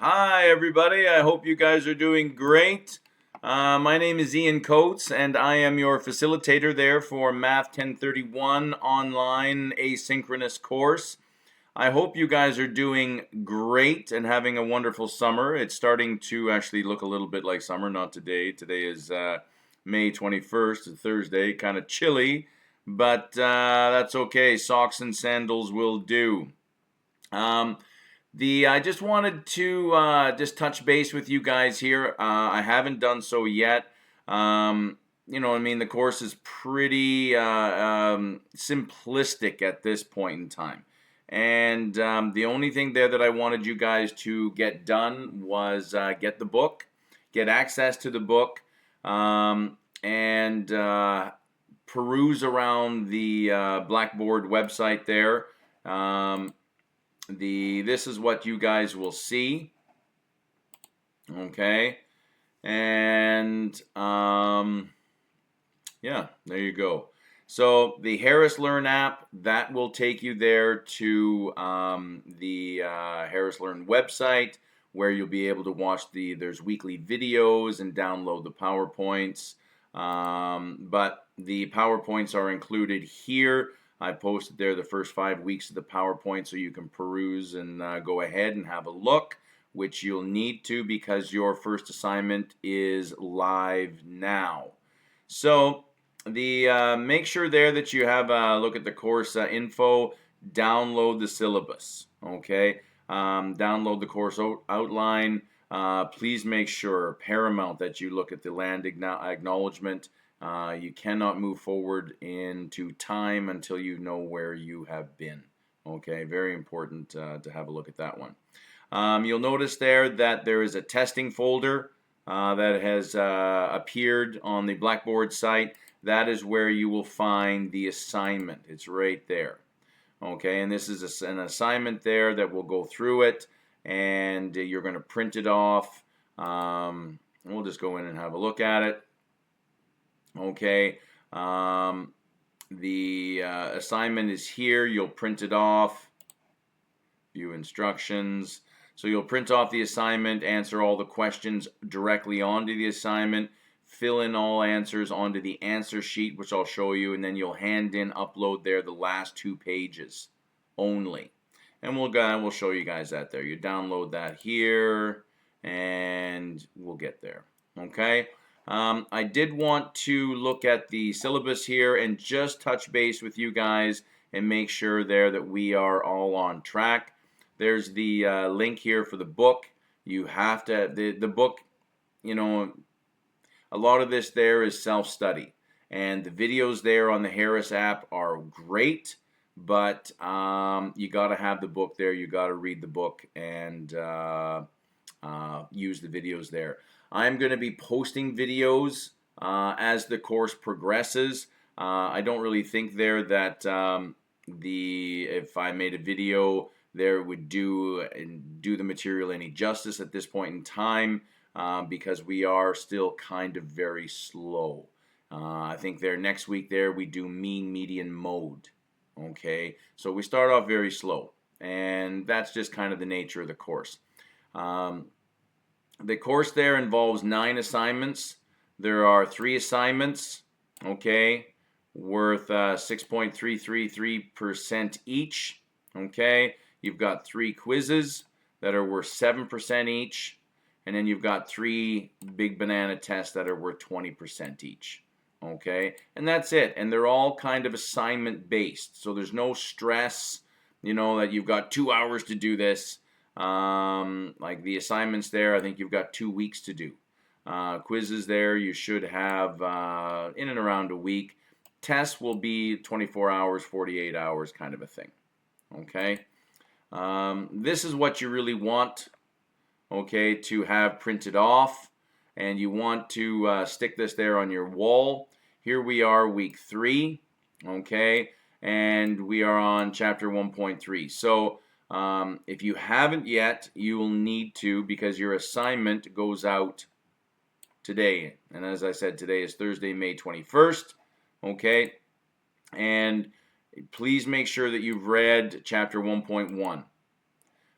Hi, everybody. I hope you guys are doing great. My name is Ian Coates, and I am your facilitator there for Math 1031 online asynchronous course. I hope you guys are doing great and having a wonderful summer. It's starting to actually look a little bit like summer, not today. Today is May 21st, a Thursday, kind of chilly, but that's okay. Socks and sandals will do. I just wanted to just touch base with you guys here. I haven't done so yet. The course is pretty simplistic at this point in time. And the only thing there that I wanted you guys to get done was get the book, get access to the book, and peruse around the Blackboard website there. This is what you guys will see. Okay. And yeah, there you go. So the Harris Learn app, that will take you there to the Harris Learn website, where you'll be able to watch there's weekly videos and download the PowerPoints. But the PowerPoints are included here. I posted there the first 5 weeks of the PowerPoint, so you can peruse and go ahead and have a look, which you'll need to because your first assignment is live now. So make sure there that you have a look at the course info, download the syllabus, okay? Download the course outline. Please make sure, paramount, that you look at the land acknowledgement. You cannot move forward into time until you know where you have been. Okay, very important to have a look at that one. You'll notice there that there is a testing folder that has appeared on the Blackboard site. That is where you will find the assignment. It's right there. Okay, and this is an assignment there that will go through it, and you're going to print it off. We'll just go in and have a look at it. Okay, the assignment is here. You'll print it off. View instructions. So you'll print off the assignment, answer all the questions directly onto the assignment, fill in all answers onto the answer sheet, which I'll show you, and then you'll upload there the last 2 pages only. And we'll show you guys that there. You download that here, and we'll get there. Okay. I did want to look at the syllabus here and just touch base with you guys and make sure there that we are all on track. There's the link here for the book. You have to, the book, a lot of this there is self-study. And the videos there on the Harris app are great, but you got to have the book there. You got to read the book and use the videos there. I'm going to be posting videos as the course progresses. I don't really think there that if I made a video there would do the material any justice at this point in time because we are still kind of very slow. I think there next week there we do mean, median, mode. Okay, so we start off very slow, and that's just kind of the nature of the course. The course there involves 9 assignments. There are 3 assignments, okay, worth 6.333% each, okay. You've got 3 quizzes that are worth 7% each, and then you've got 3 big banana tests that are worth 20% each, okay. And that's it, and they're all kind of assignment based, so there's no stress, that you've got 2 hours to do this. Like the assignments there, I think you've got 2 weeks to do. Quizzes there, you should have in and around a week. Tests will be 24 hours, 48 hours kind of a thing. Okay. This is what you really want, okay, to have printed off, and you want to stick this there on your wall. Here we are, week 3, okay, and we are on chapter 1.3. So if you haven't yet, you will need to, because your assignment goes out today. And as I said, today is Thursday, May 21st. Okay. And please make sure that you've read chapter 1.1.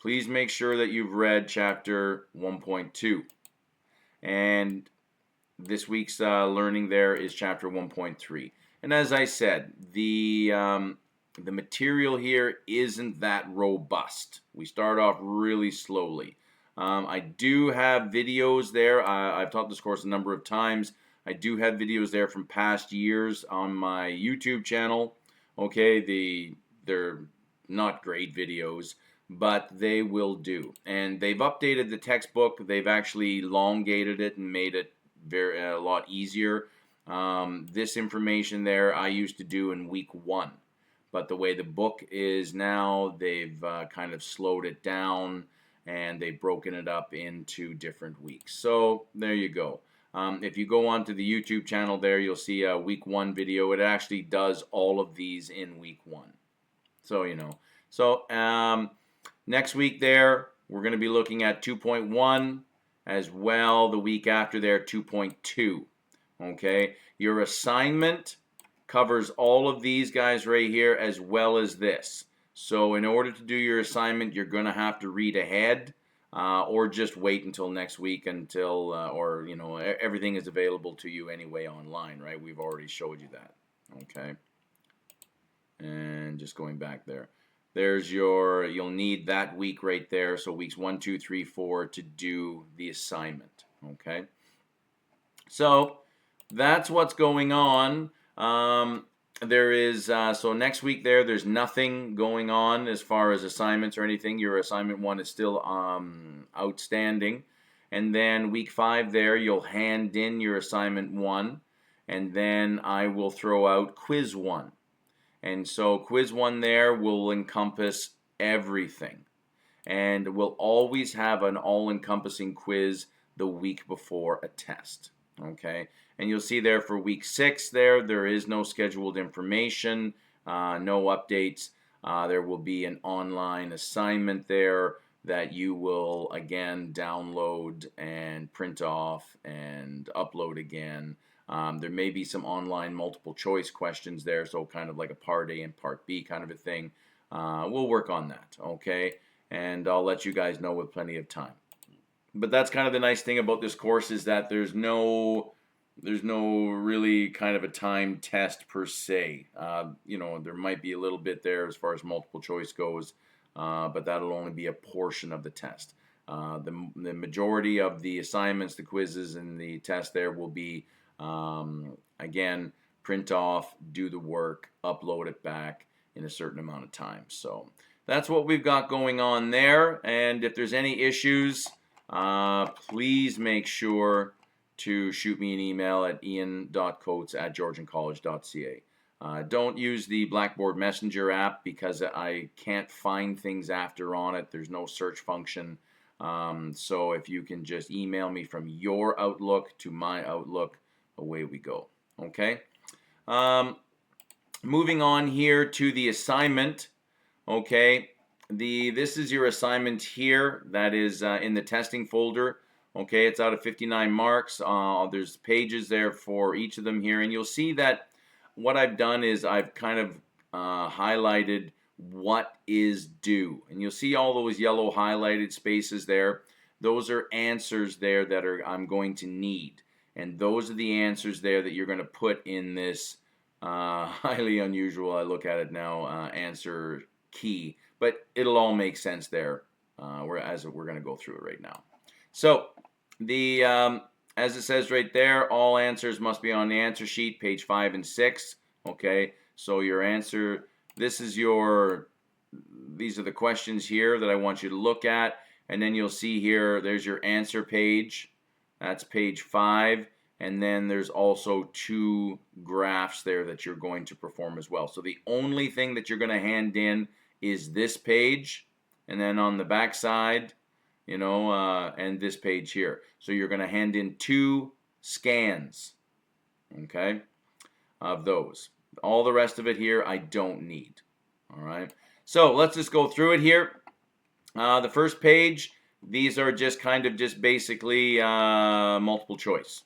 please make sure that you've read chapter 1.2. And this week's learning there is chapter 1.3. And as I said, the material here isn't that robust. We start off really slowly. I do have videos there. I've taught this course a number of times. I do have videos there from past years on my YouTube channel. Okay, they're not great videos, but they will do. And they've updated the textbook. They've actually elongated it and made it a lot easier. This information there I used to do in week 1, but the way the book is now, they've kind of slowed it down and they've broken it up into different weeks. So there you go. If you go onto the YouTube channel there, you'll see a week 1 video. It actually does all of these in week 1. So you know. So next week there, we're going to be looking at 2.1 as well. The week after there, 2.2. Okay, your assignment covers all of these guys right here as well as this. So in order to do your assignment, you're going to have to read ahead or just wait until next week until, or you know, everything is available to you anyway online, right? We've already showed you that. Okay, and just going back there. There's your, you'll need that week right there. So weeks 1, 2, 3, 4 to do the assignment. Okay. So that's what's going on. There is, so next week there's nothing going on as far as assignments or anything. Your assignment 1 is still outstanding. And then week 5 there, you'll hand in your assignment 1. And then I will throw out quiz 1. And so quiz 1 there will encompass everything. And we'll always have an all-encompassing quiz the week before a test. Okay, and you'll see there for week 6 there is no scheduled information, no updates. There will be an online assignment there that you will again download and print off and upload again. There may be some online multiple choice questions there, so kind of like a part A and part B kind of a thing. We'll work on that, okay? And I'll let you guys know with plenty of time. But that's kind of the nice thing about this course is that there's no really kind of a time test per se. You know, there might be a little bit there as far as multiple choice goes, but that'll only be a portion of the test. The majority of the assignments, the quizzes, and the test there will be, again, print off, do the work, upload it back in a certain amount of time. So that's what we've got going on there. And if there's any issues, please make sure to shoot me an email at ian.coates@georgiancollege.ca. Don't use the Blackboard Messenger app because I can't find things after on it. There's no search function. So if you can just email me from your Outlook to my Outlook, away we go. Okay. Moving on here to the assignment. Okay. This is your assignment here. That is in the testing folder. Okay, it's out of 59 marks. There's pages there for each of them here, and you'll see that what I've done is I've kind of highlighted what is due, and you'll see all those yellow highlighted spaces there. Those are answers there that I'm going to need, and those are the answers there that you're going to put in this highly unusual, I look at it now, answer key. But it'll all make sense there as we're going to go through it right now. So as it says right there, all answers must be on the answer sheet, page 5 and 6. Okay, so your answer, these are the questions here that I want you to look at. And then you'll see here, there's your answer page. That's page 5. And then there's also 2 graphs there that you're going to perform as well. So the only thing that you're going to hand in is this page, and then on the back side, you know, and this page here. So you're going to hand in 2 scans, okay, of those. All the rest of it here I don't need. All right, so let's just go through it here. The first page, these are just kind of just basically multiple choice.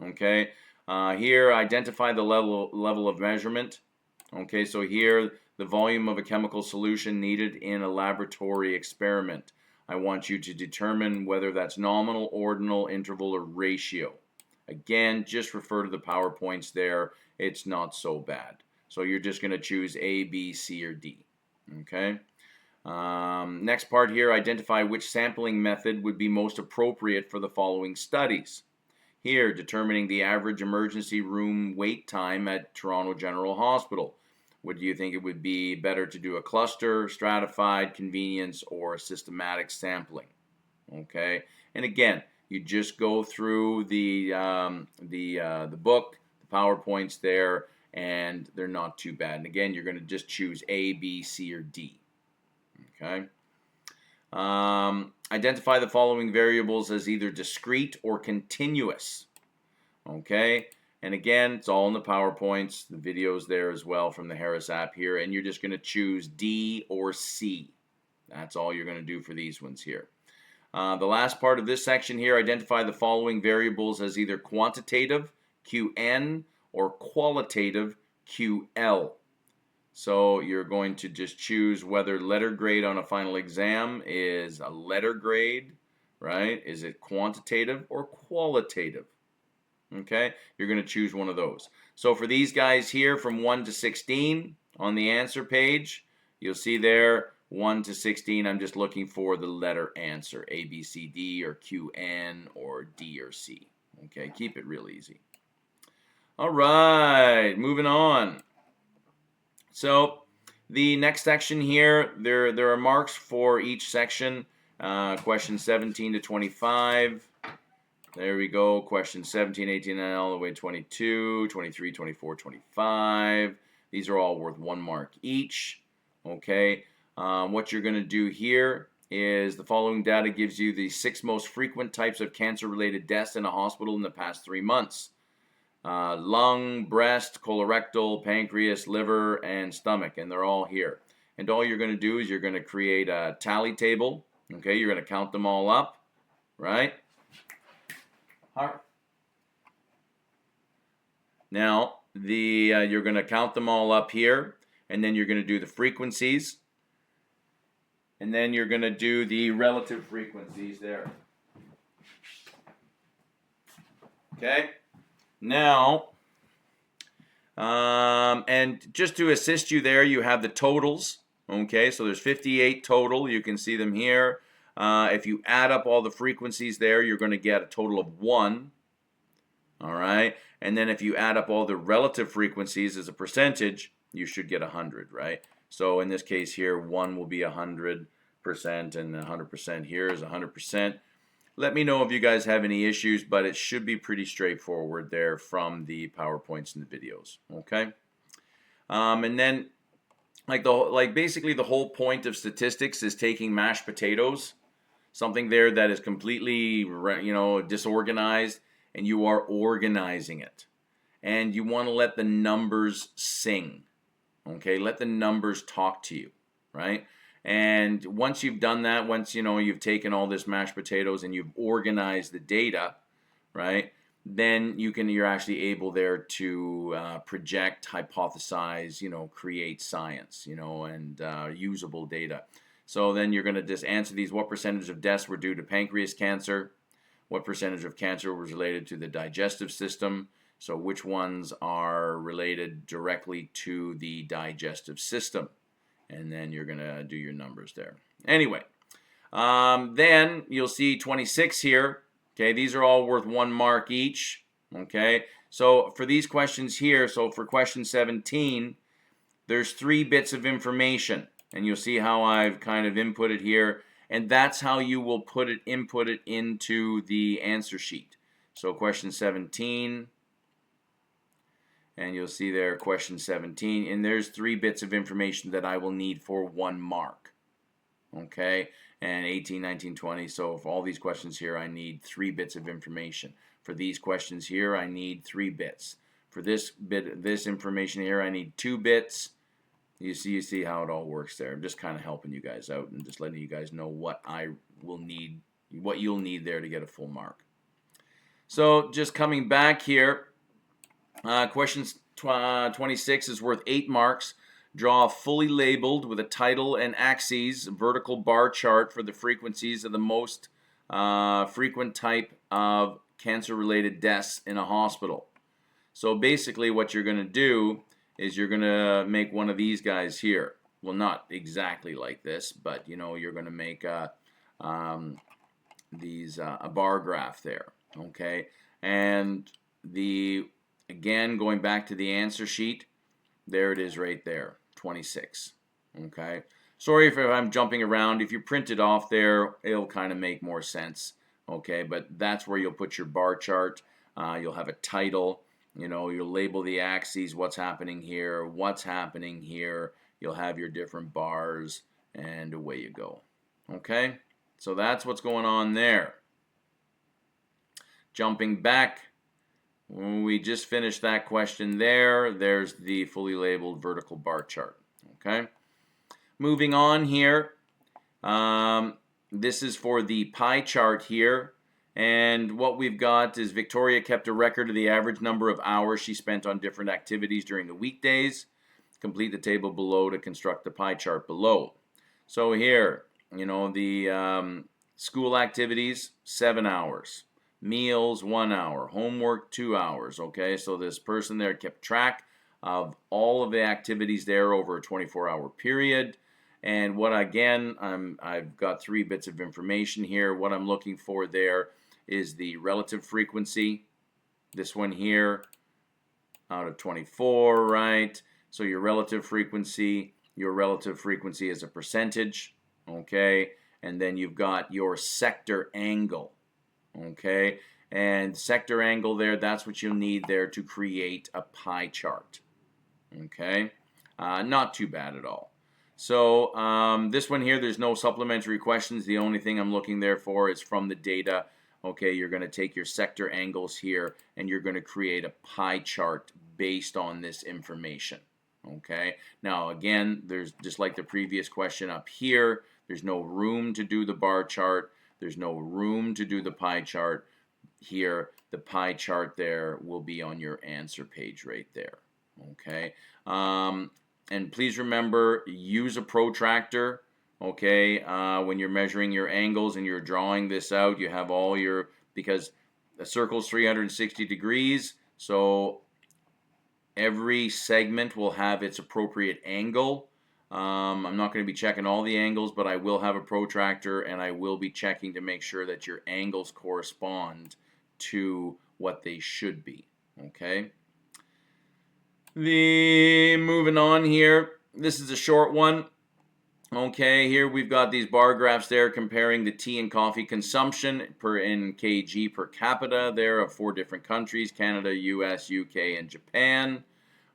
Okay, here identify the level of measurement. Okay, so here the volume of a chemical solution needed in a laboratory experiment. I want you to determine whether that's nominal, ordinal, interval, or ratio. Again, just refer to the PowerPoints there. It's not so bad. So you're just going to choose A, B, C, or D. Okay. Next part here, identify which sampling method would be most appropriate for the following studies. Here, determining the average emergency room wait time at Toronto General Hospital. Would you think it would be better to do a cluster, stratified, convenience, or systematic sampling? Okay, and again, you just go through the book, the PowerPoints there, and they're not too bad. And again, you're going to just choose A, B, C, or D. Okay. Identify the following variables as either discrete or continuous. Okay. And again, it's all in the PowerPoints, the videos there as well from the Harris app here. And you're just going to choose D or C. That's all you're going to do for these ones here. The last part of this section here, identify the following variables as either quantitative, QN, or qualitative, QL. So you're going to just choose whether letter grade on a final exam is a letter grade, right? Is it quantitative or qualitative? Okay, you're going to choose one of those. So for these guys here from 1 to 16 on the answer page, you'll see there 1 to 16, I'm just looking for the letter answer, A, B, C, D, or Q, N, or D, or C. Okay, keep it real easy. All right, moving on. So the next section here, there are marks for each section. Questions 17 to 25. There we go. Questions 17, 18, and all the way 22, 23, 24, 25. These are all worth 1 mark each. Okay. What you're going to do here is the following data gives you the 6 most frequent types of cancer-related deaths in a hospital in the past 3 months. Lung, breast, colorectal, pancreas, liver, and stomach, and they're all here. And all you're going to do is you're going to create a tally table. Okay, you're going to count them all up, right? Now, you're going to count them all up here, and then you're going to do the frequencies, and then you're going to do the relative frequencies there. Okay? Now, and just to assist you there, you have the totals. Okay, so there's 58 total. You can see them here. If you add up all the frequencies there, you're going to get a total of 1. All right, and then if you add up all the relative frequencies as a percentage, you should get 100, right? So in this case here, 1 will be 100%, and 100% here is 100%. Let me know if you guys have any issues, but it should be pretty straightforward there from the PowerPoints and the videos. Okay, and then basically the whole point of statistics is taking mashed potatoes, something there that is completely disorganized, and you are organizing it, and you want to let the numbers sing. Okay, let the numbers talk to you, right? And once you've done that, once you've taken all this mashed potatoes and you've organized the data, right? Then you're actually able there to project, hypothesize, create science, and usable data. So then you're going to just answer these: what percentage of deaths were due to pancreas cancer? What percentage of cancer was related to the digestive system? So which ones are related directly to the digestive system? And then you're going to do your numbers there. Anyway, then you'll see 26 here. Okay, these are all worth 1 mark each. Okay, so for these questions here, so for question 17, there's 3 bits of information. And you'll see how I've kind of inputted here. And that's how you will input it into the answer sheet. So question 17. And you'll see there question 17, and there's 3 bits of information that I will need for 1 mark. Okay, and 18, 19, 20. So for all these questions here, I need 3 bits of information. For these questions here, I need 3 bits. For this information here, I need 2 bits. You see how it all works there. I'm just kind of helping you guys out and just letting you guys know what you'll need there to get a full mark. So just coming back here. Questions 26 is worth 8 marks. Draw a fully labeled with a title and axes vertical bar chart for the frequencies of the most frequent type of cancer-related deaths in a hospital. So basically what you're going to do is you're going to make one of these guys here. Well, not exactly like this, but you know, you're going to make a bar graph there, okay? And again, going back to the answer sheet, there it is right there, 26, okay? Sorry if I'm jumping around. If you print it off there, it'll kind of make more sense, okay? But that's where you'll put your bar chart. You'll have a title, you know, you'll label the axes, what's happening here, what's happening here. You'll have your different bars, and away you go, okay? So that's what's going on there. Jumping back, we just finished that question there. There's the fully labeled vertical bar chart, okay? Moving on here, this is for the pie chart here. And what we've got is Victoria kept a record of the average number of hours she spent on different activities during the weekdays. Complete the table below to construct the pie chart below. So here, you know, the school activities, 7 hours. Meals, 1 hour. Homework, 2 hours. Okay, so this person there kept track of all of the activities there over a 24-hour period. And what, again, I've got 3 bits of information here. What I'm looking for there is the relative frequency. This one here, out of 24, right? So your relative frequency is a percentage, okay? And then you've got your sector angle, okay? And sector angle there, that's what you'll need there to create a pie chart, okay? Not too bad at all. So this one here, there's no supplementary questions. The only thing I'm looking there for is from the data. Okay, you're going to take your sector angles here and you're going to create a pie chart based on this information. Okay, now again, there's just like the previous question up here, there's no room to do the bar chart. There's no room to do the pie chart here. The pie chart there will be on your answer page right there. Okay, and please remember, use a protractor. Okay, when you're measuring your angles and you're drawing this out, you have all your, because the circle's 360 degrees, so every segment will have its appropriate angle. I'm not going to be checking all the angles, but I will have a protractor and I will be checking to make sure that your angles correspond to what they should be. Okay. Moving on here, this is a short one. Okay, here we've got these bar graphs there comparing the tea and coffee consumption in kg per capita there of 4 different countries, Canada, US, UK, and Japan.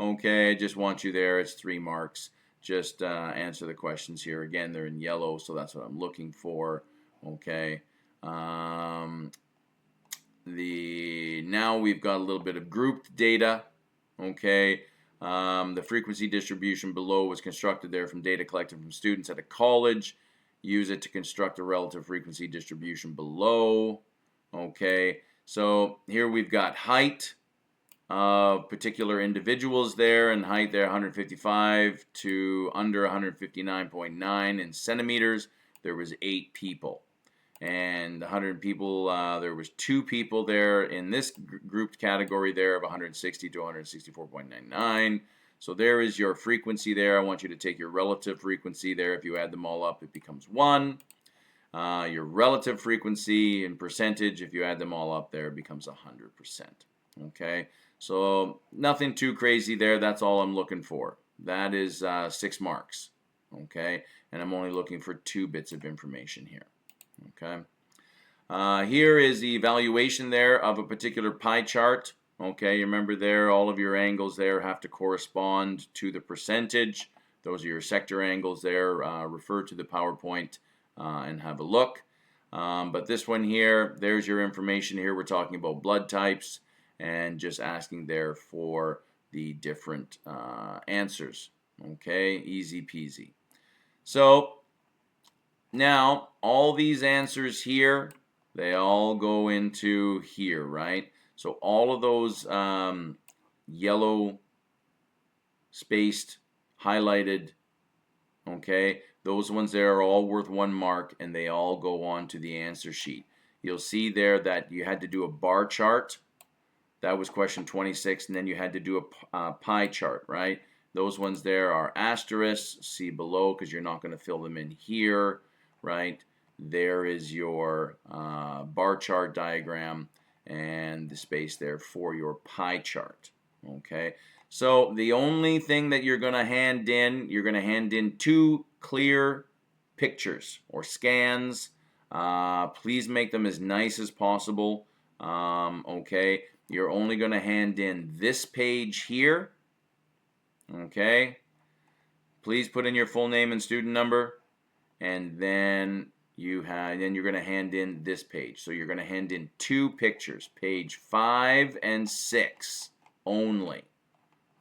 Okay, I just want you there. It's 3 marks. Just answer the questions here. Again, they're in yellow, so that's what I'm looking for. Okay. Now we've got a little bit of grouped data. Okay. The frequency distribution below was constructed there from data collected from students at a college. Use it to construct a relative frequency distribution below. Okay, so here we've got height of particular individuals there, and height there 155 to under 159.9 in centimeters. There was 8 people. And 100 people, there was 2 people there in this grouped category there of 160 to 164.99. So there is your frequency there. I want you to take your relative frequency there. If you add them all up, it becomes 1. Your relative frequency in percentage, if you add them all up there, it becomes 100%. Okay, so nothing too crazy there. That's all I'm looking for. That is 6 marks. Okay, and I'm only looking for 2 bits of information here. Okay, here is the evaluation there of a particular pie chart. Okay, you remember there, all of your angles there have to correspond to the percentage. Those are your sector angles there. Refer to the PowerPoint and have a look. But this one here, there's your information here. We're talking about blood types and just asking there for the different answers. Okay, easy peasy. So now, all these answers here, they all go into here, right? So all of those yellow spaced highlighted. Okay, those ones there are all worth 1 mark, and they all go on to the answer sheet. You'll see there that you had to do a bar chart. That was question 26, and then you had to do a pie chart, right? Those ones there are asterisks. See below, because you're not going to fill them in here, right? There is your bar chart diagram and the space there for your pie chart. Okay, so the only thing that you're going to hand in, you're going to hand in 2 clear pictures or scans. Please make them as nice as possible. Okay, you're only going to hand in this page here. Okay, please put in your full name and student number, and then you're going to hand in this page. So you're going to hand in 2 pictures, page 5 and 6 only.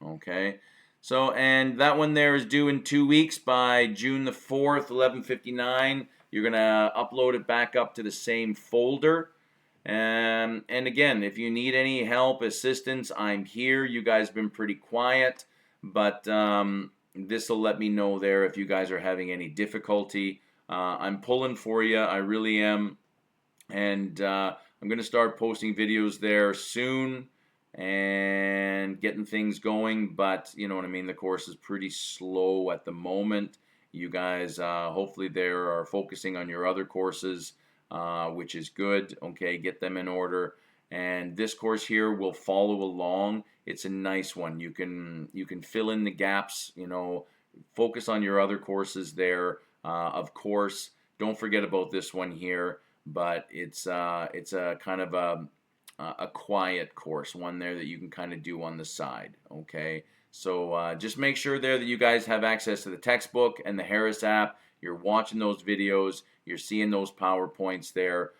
Okay, so and that one there is due in 2 weeks by June the 4th, 11:59. You're going to upload it back up to the same folder. And again, if you need any help, assistance, I'm here. You guys have been pretty quiet, but this will let me know there if you guys are having any difficulty. I'm pulling for you. I really am. And I'm going to start posting videos there soon and getting things going. But you know what I mean? The course is pretty slow at the moment. You guys hopefully there are focusing on your other courses, which is good. Okay, get them in order. And this course here will follow along. It's a nice one. You can fill in the gaps. You know, focus on your other courses there. Of course, don't forget about this one here. But it's a kind of a quiet course, one there that you can kind of do on the side. Okay, so just make sure there that you guys have access to the textbook and the Harris app. You're watching those videos. You're seeing those PowerPoints there.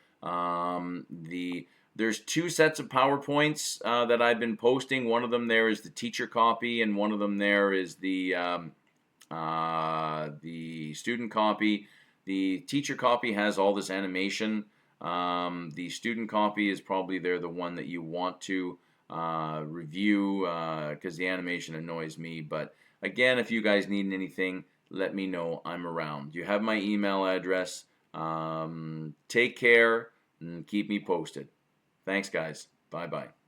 There's 2 sets of PowerPoints that I've been posting. One of them there is the teacher copy, and one of them there is the student copy. The teacher copy has all this animation. The student copy is probably the one that you want to review because the animation annoys me. But again, if you guys need anything, let me know. I'm around. You have my email address. Take care and keep me posted. Thanks, guys. Bye-bye.